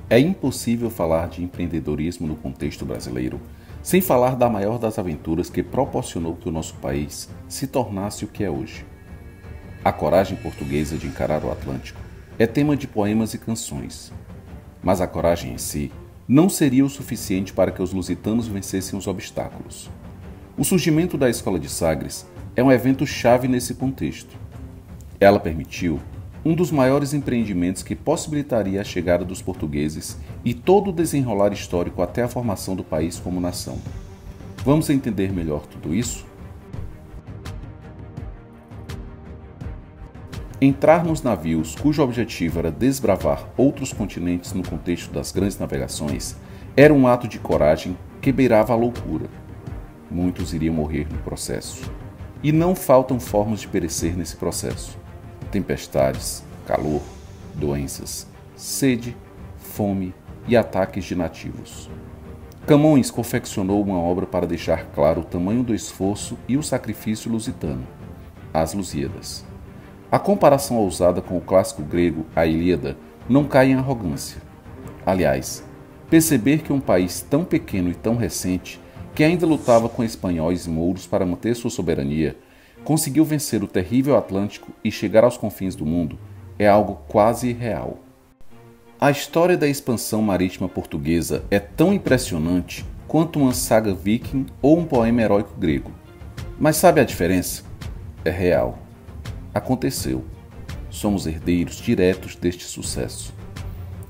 É impossível falar de empreendedorismo no contexto brasileiro sem falar da maior das aventuras que proporcionou que o nosso país se tornasse o que é hoje. A coragem portuguesa de encarar o Atlântico é tema de poemas e canções, mas a coragem em si não seria o suficiente para que os lusitanos vencessem os obstáculos. O surgimento da Escola de Sagres é um evento chave nesse contexto. Ela permitiu um dos maiores empreendimentos que possibilitaria a chegada dos portugueses e todo o desenrolar histórico até a formação do país como nação. Vamos entender melhor tudo isso? Entrar nos navios cujo objetivo era desbravar outros continentes no contexto das grandes navegações era um ato de coragem que beirava a loucura. Muitos iriam morrer no processo. E não faltam formas de perecer nesse processo. Tempestades, calor, doenças, sede, fome e ataques de nativos. Camões confeccionou uma obra para deixar claro o tamanho do esforço e o sacrifício lusitano, As Lusíadas. A comparação ousada com o clássico grego, a Ilíada, não cai em arrogância. Aliás, perceber que um país tão pequeno e tão recente, que ainda lutava com espanhóis e mouros para manter sua soberania, conseguiu vencer o terrível Atlântico e chegar aos confins do mundo é algo quase irreal. A história da expansão marítima portuguesa é tão impressionante quanto uma saga viking ou um poema heróico grego. Mas sabe a diferença? É real. Aconteceu. Somos herdeiros diretos deste sucesso.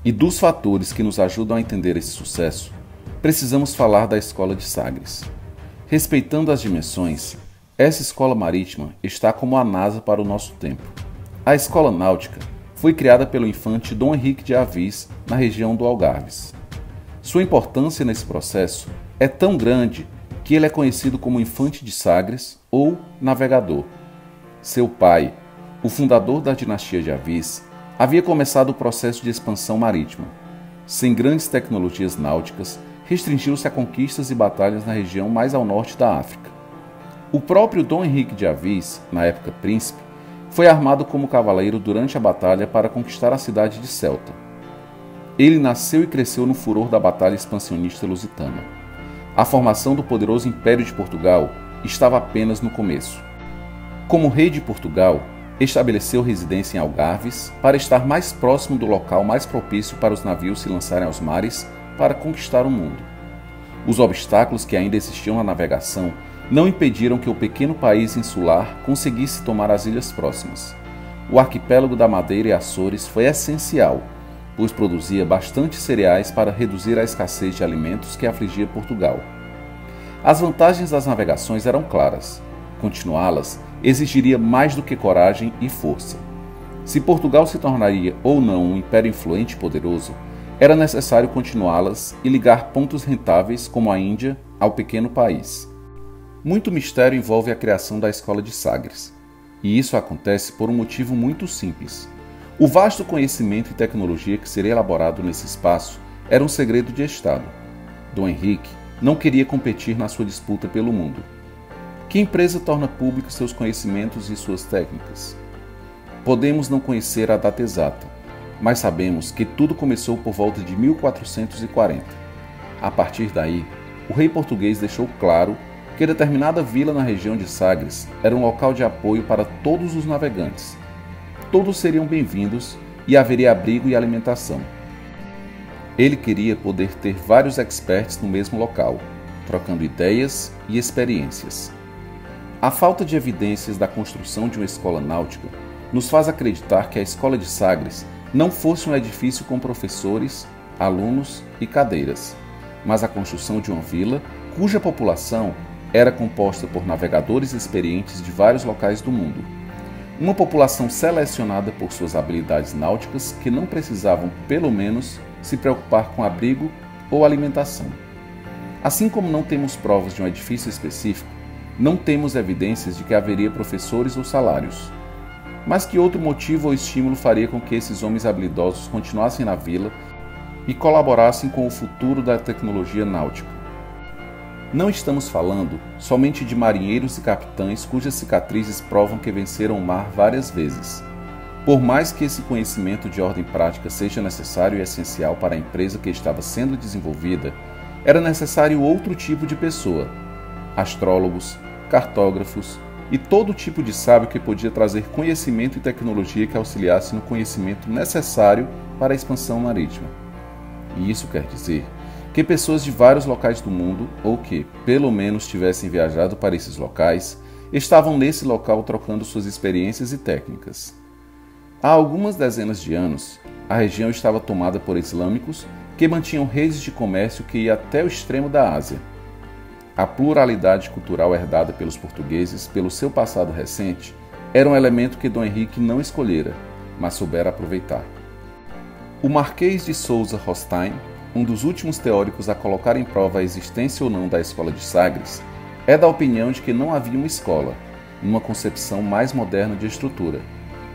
E dos fatores que nos ajudam a entender esse sucesso, precisamos falar da Escola de Sagres. Respeitando as dimensões, essa escola marítima está como a NASA para o nosso tempo. A escola náutica foi criada pelo infante Dom Henrique de Avis na região do Algarves. Sua importância nesse processo é tão grande que ele é conhecido como Infante de Sagres ou Navegador. Seu pai, o fundador da dinastia de Avis, havia começado o processo de expansão marítima. Sem grandes tecnologias náuticas, restringiu-se a conquistas e batalhas na região mais ao norte da África. O próprio Dom Henrique de Avis, na época príncipe, foi armado como cavaleiro durante a batalha para conquistar a cidade de Ceuta. Ele nasceu e cresceu no furor da batalha expansionista lusitana. A formação do poderoso Império de Portugal estava apenas no começo. Como rei de Portugal, estabeleceu residência em Algarves para estar mais próximo do local mais propício para os navios se lançarem aos mares para conquistar o mundo. Os obstáculos que ainda existiam na navegação não impediram que o pequeno país insular conseguisse tomar as ilhas próximas. O arquipélago da Madeira e Açores foi essencial, pois produzia bastante cereais para reduzir a escassez de alimentos que afligia Portugal. As vantagens das navegações eram claras. Continuá-las exigiria mais do que coragem e força. Se Portugal se tornaria ou não um império influente e poderoso, era necessário continuá-las e ligar pontos rentáveis como a Índia ao pequeno país. Muito mistério envolve a criação da Escola de Sagres, e isso acontece por um motivo muito simples. O vasto conhecimento e tecnologia que seria elaborado nesse espaço era um segredo de Estado. Dom Henrique não queria competir na sua disputa pelo mundo. Que empresa torna públicos seus conhecimentos e suas técnicas? Podemos não conhecer a data exata, mas sabemos que tudo começou por volta de 1440. A partir daí, o rei português deixou claro que determinada vila na região de Sagres era um local de apoio para todos os navegantes. Todos seriam bem-vindos e haveria abrigo e alimentação. Ele queria poder ter vários experts no mesmo local, trocando ideias e experiências. A falta de evidências da construção de uma escola náutica nos faz acreditar que a Escola de Sagres não fosse um edifício com professores, alunos e cadeiras, mas a construção de uma vila cuja população era composta por navegadores experientes de vários locais do mundo. Uma população selecionada por suas habilidades náuticas que não precisavam, pelo menos, se preocupar com abrigo ou alimentação. Assim como não temos provas de um edifício específico, não temos evidências de que haveria professores ou salários. Mas que outro motivo ou estímulo faria com que esses homens habilidosos continuassem na vila e colaborassem com o futuro da tecnologia náutica? Não estamos falando somente de marinheiros e capitães cujas cicatrizes provam que venceram o mar várias vezes. Por mais que esse conhecimento de ordem prática seja necessário e essencial para a empresa que estava sendo desenvolvida, era necessário outro tipo de pessoa: astrólogos, cartógrafos e todo tipo de sábio que podia trazer conhecimento e tecnologia que auxiliasse no conhecimento necessário para a expansão marítima. E isso quer dizer que pessoas de vários locais do mundo, ou que, pelo menos, tivessem viajado para esses locais, estavam nesse local trocando suas experiências e técnicas. Há algumas dezenas de anos, a região estava tomada por islâmicos que mantinham redes de comércio que ia até o extremo da Ásia. A pluralidade cultural herdada pelos portugueses pelo seu passado recente era um elemento que Dom Henrique não escolhera, mas soubera aproveitar. O Marquês de Souza Rostein, um dos últimos teóricos a colocar em prova a existência ou não da Escola de Sagres, é da opinião de que não havia uma escola, numa concepção mais moderna de estrutura,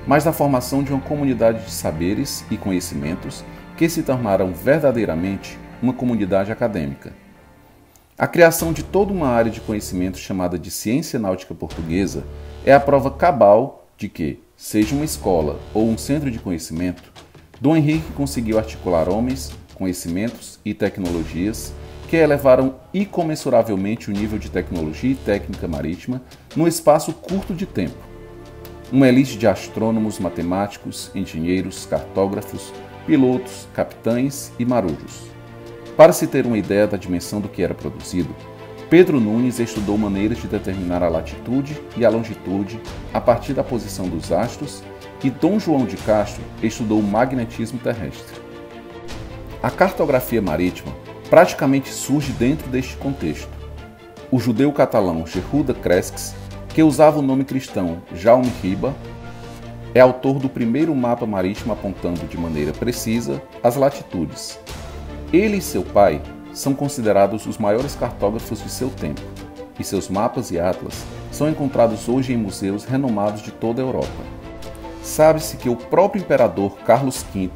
mas da formação de uma comunidade de saberes e conhecimentos que se tornaram verdadeiramente uma comunidade acadêmica. A criação de toda uma área de conhecimento chamada de ciência náutica portuguesa é a prova cabal de que, seja uma escola ou um centro de conhecimento, Dom Henrique conseguiu articular homens, conhecimentos e tecnologias que elevaram incomensuravelmente o nível de tecnologia e técnica marítima num espaço curto de tempo. Uma elite de astrônomos, matemáticos, engenheiros, cartógrafos, pilotos, capitães e marujos. Para se ter uma ideia da dimensão do que era produzido, Pedro Nunes estudou maneiras de determinar a latitude e a longitude a partir da posição dos astros e Dom João de Castro estudou o magnetismo terrestre. A cartografia marítima praticamente surge dentro deste contexto. O judeu catalão Gerardo Cresques, que usava o nome cristão Jaume Riba, é autor do primeiro mapa marítimo apontando de maneira precisa as latitudes. Ele e seu pai são considerados os maiores cartógrafos de seu tempo, e seus mapas e atlas são encontrados hoje em museus renomados de toda a Europa. Sabe-se que o próprio imperador Carlos V,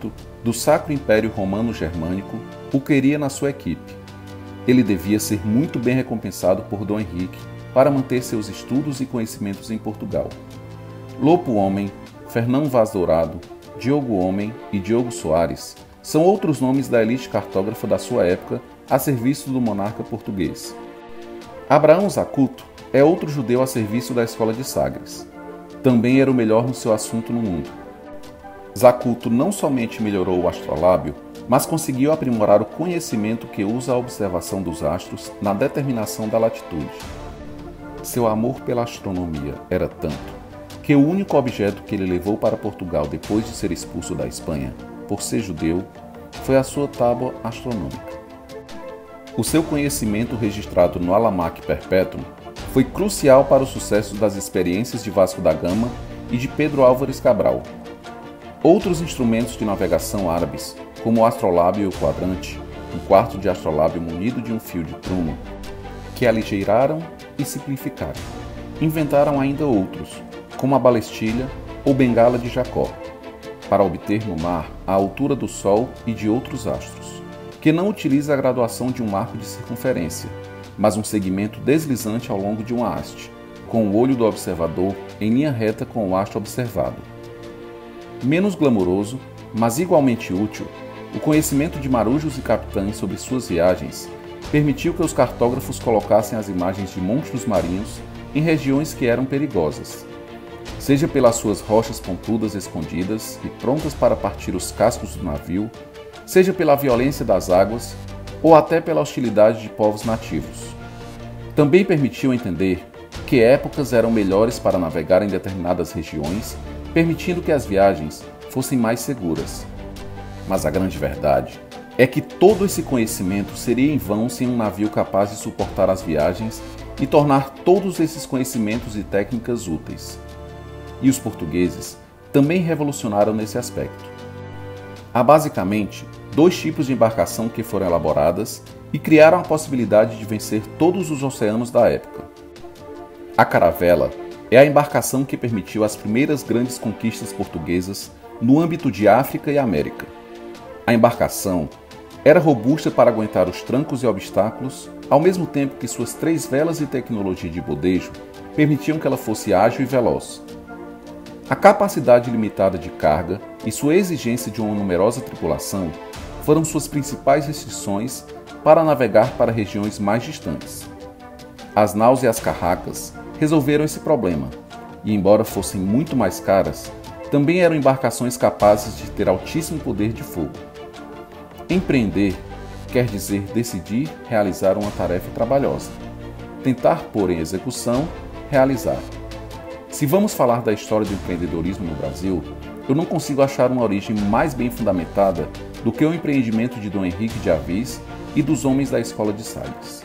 do Sacro Império Romano Germânico, o queria na sua equipe. Ele devia ser muito bem recompensado por Dom Henrique para manter seus estudos e conhecimentos em Portugal. Lopo Homem, Fernão Vaz Dourado, Diogo Homem e Diogo Soares são outros nomes da elite cartógrafa da sua época a serviço do monarca português. Abraão Zacuto é outro judeu a serviço da Escola de Sagres. Também era o melhor no seu assunto no mundo. Zacuto não somente melhorou o astrolábio, mas conseguiu aprimorar o conhecimento que usa a observação dos astros na determinação da latitude. Seu amor pela astronomia era tanto que o único objeto que ele levou para Portugal depois de ser expulso da Espanha, por ser judeu, foi a sua tábua astronômica. O seu conhecimento registrado no Almanac Perpétuo foi crucial para o sucesso das experiências de Vasco da Gama e de Pedro Álvares Cabral. Outros instrumentos de navegação árabes, como o astrolábio e o quadrante, um quarto de astrolábio munido de um fio de prumo, que aligeiraram e simplificaram. Inventaram ainda outros, como a balestilha ou bengala de Jacó, para obter no mar a altura do Sol e de outros astros, que não utiliza a graduação de um arco de circunferência, mas um segmento deslizante ao longo de uma haste, com o olho do observador em linha reta com o astro observado. Menos glamouroso, mas igualmente útil, o conhecimento de marujos e capitães sobre suas viagens permitiu que os cartógrafos colocassem as imagens de monstros marinhos em regiões que eram perigosas, seja pelas suas rochas pontudas escondidas e prontas para partir os cascos do navio, seja pela violência das águas ou até pela hostilidade de povos nativos. Também permitiu entender que épocas eram melhores para navegar em determinadas regiões, permitindo que as viagens fossem mais seguras. Mas a grande verdade é que todo esse conhecimento seria em vão sem um navio capaz de suportar as viagens e tornar todos esses conhecimentos e técnicas úteis. E os portugueses também revolucionaram nesse aspecto. Há basicamente dois tipos de embarcação que foram elaboradas e criaram a possibilidade de vencer todos os oceanos da época. A caravela é a embarcação que permitiu as primeiras grandes conquistas portuguesas no âmbito de África e América. A embarcação era robusta para aguentar os trancos e obstáculos, ao mesmo tempo que suas 3 velas e tecnologia de bodejo permitiam que ela fosse ágil e veloz. A capacidade limitada de carga e sua exigência de uma numerosa tripulação foram suas principais restrições para navegar para regiões mais distantes. As naus e as carracas resolveram esse problema, e embora fossem muito mais caras, também eram embarcações capazes de ter altíssimo poder de fogo. Empreender quer dizer decidir realizar uma tarefa trabalhosa, tentar pôr em execução, realizar. Se vamos falar da história do empreendedorismo no Brasil, eu não consigo achar uma origem mais bem fundamentada do que o empreendimento de Dom Henrique de Assis e dos homens da Escola de Salles.